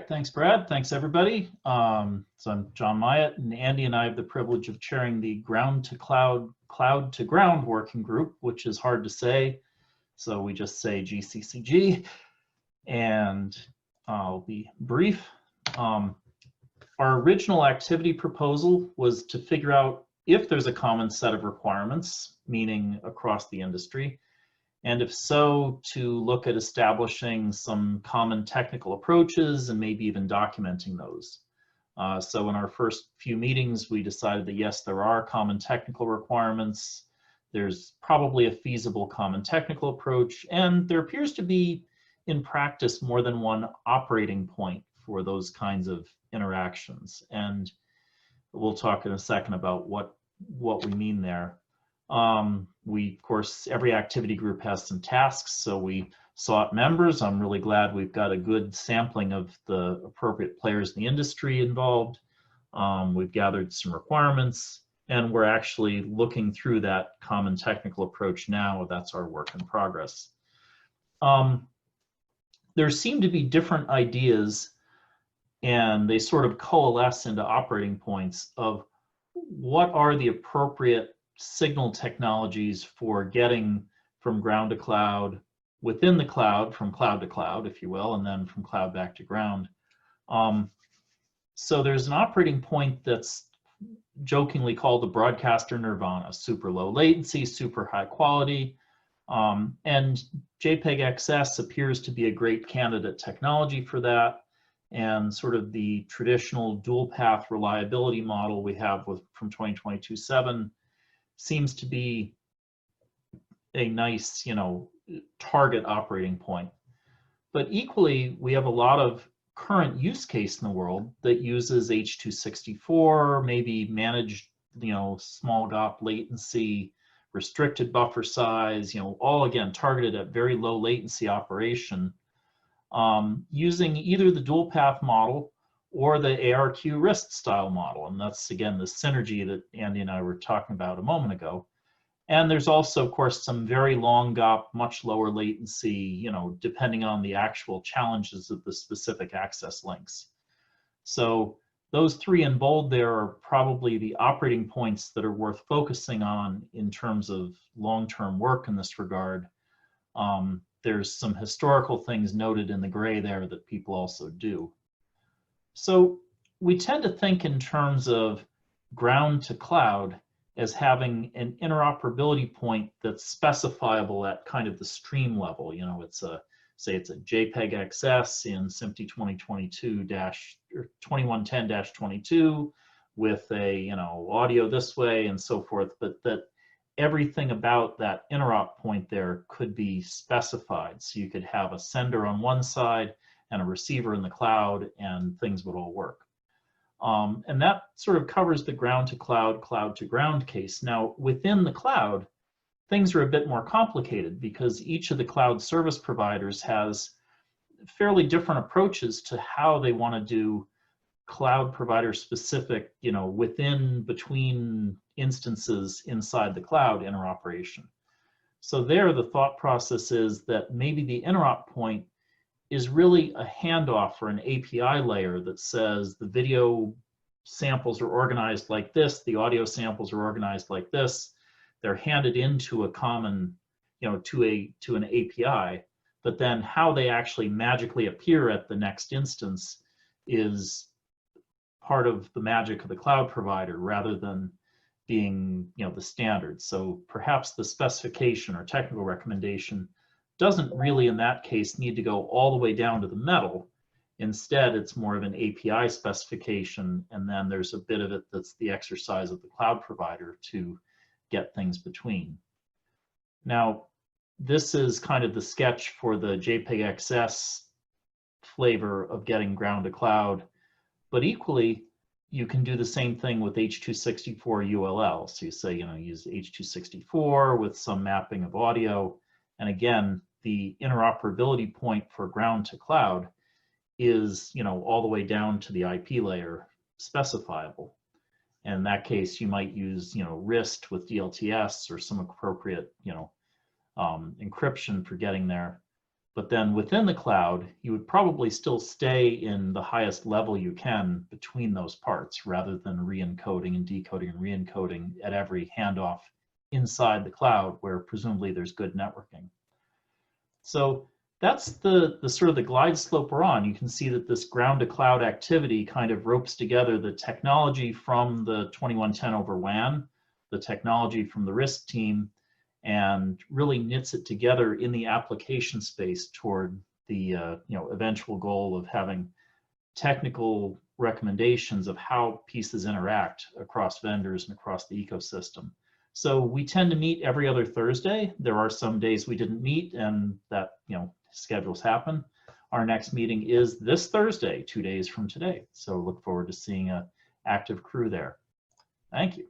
right, thanks, Brad. Thanks, everybody. So I'm John Mailhot, and Andy and I have the privilege of chairing the Ground to Cloud, Cloud to Ground working group, which is hard to say, so we just say GCCG, and I'll be brief. Our original activity proposal was to figure out if there's a common set of requirements, meaning across the industry, and if so, to look at establishing some common technical approaches and maybe even documenting those. So in our first few meetings, we decided that yes, there are common technical requirements. There's probably a feasible common technical approach, and there appears to be, in practice, more than one operating point for those kinds of interactions. And we'll talk in a second about what we mean there. Of course, every activity group has some tasks, so we sought members. I'm really glad we've got a good sampling of the appropriate players in the industry involved. We've gathered some requirements, and we're actually looking through that common technical approach now. That's our work in progress. There seem to be different ideas, and they sort of coalesce into operating points of what are the appropriate signal technologies for getting from ground to cloud, within the cloud, from cloud to cloud, if you will, and then from cloud back to ground. So there's an operating point that's jokingly called the broadcaster nirvana: super low latency, super high quality. And JPEG XS appears to be a great candidate technology for that. And sort of the traditional dual path reliability model we have from 2022-7 seems to be a nice, target operating point. But equally, we have a lot of current use case in the world that uses H.264, maybe managed, small GOP latency, restricted buffer size, all again targeted at very low latency operation, using either the dual path model or the ARQ RIST style model. And that's, again, the synergy that Andy and I were talking about a moment ago. And there's also, of course, some very long GOP, much lower latency, depending on the actual challenges of the specific access links. So those three in bold there are probably the operating points that are worth focusing on in terms of long-term work in this regard. There's some historical things noted in the gray there that people also do. So we tend to think in terms of ground to cloud as having an interoperability point that's specifiable at kind of the stream level. Say it's a JPEG XS in SMPTE 2110-22 with a audio this way and so forth, but that everything about that interop point there could be specified. So you could have a sender on one side and a receiver in the cloud, and things would all work. And that sort of covers the ground to cloud, cloud to ground case. Now, within the cloud, things are a bit more complicated because each of the cloud service providers has fairly different approaches to how they want to do cloud provider specific, between instances inside the cloud interoperation. So there, the thought process is that maybe the interop point is really a handoff or an API layer that says the video samples are organized like this, the audio samples are organized like this. They're handed into a common, to an API, but then how they actually magically appear at the next instance is part of the magic of the cloud provider rather than being, the standard. So perhaps the specification or technical recommendation doesn't really, in that case, need to go all the way down to the metal. Instead, it's more of an API specification, and then there's a bit of it that's the exercise of the cloud provider to get things between. Now, this is kind of the sketch for the JPEG XS flavor of getting ground to cloud, but equally, you can do the same thing with H.264 ULL. So you say, use H.264 with some mapping of audio, and again, the interoperability point for ground to cloud is, all the way down to the IP layer specifiable. And in that case, you might use, RIST with DLTS or some appropriate, encryption for getting there. But then within the cloud, you would probably still stay in the highest level you can between those parts, rather than re-encoding and decoding and re-encoding at every handoff inside the cloud where presumably there's good networking. So that's the sort of the glide slope we're on. You can see that this ground to cloud activity kind of ropes together the technology from the 2110 over WAN, the technology from the RISC team, and really knits it together in the application space toward the eventual goal of having technical recommendations of how pieces interact across vendors and across the ecosystem. So we tend to meet every other Thursday. There are some days we didn't meet, and that, schedules happen. Our next meeting is this Thursday, 2 days from today. So look forward to seeing an active crew there. Thank you.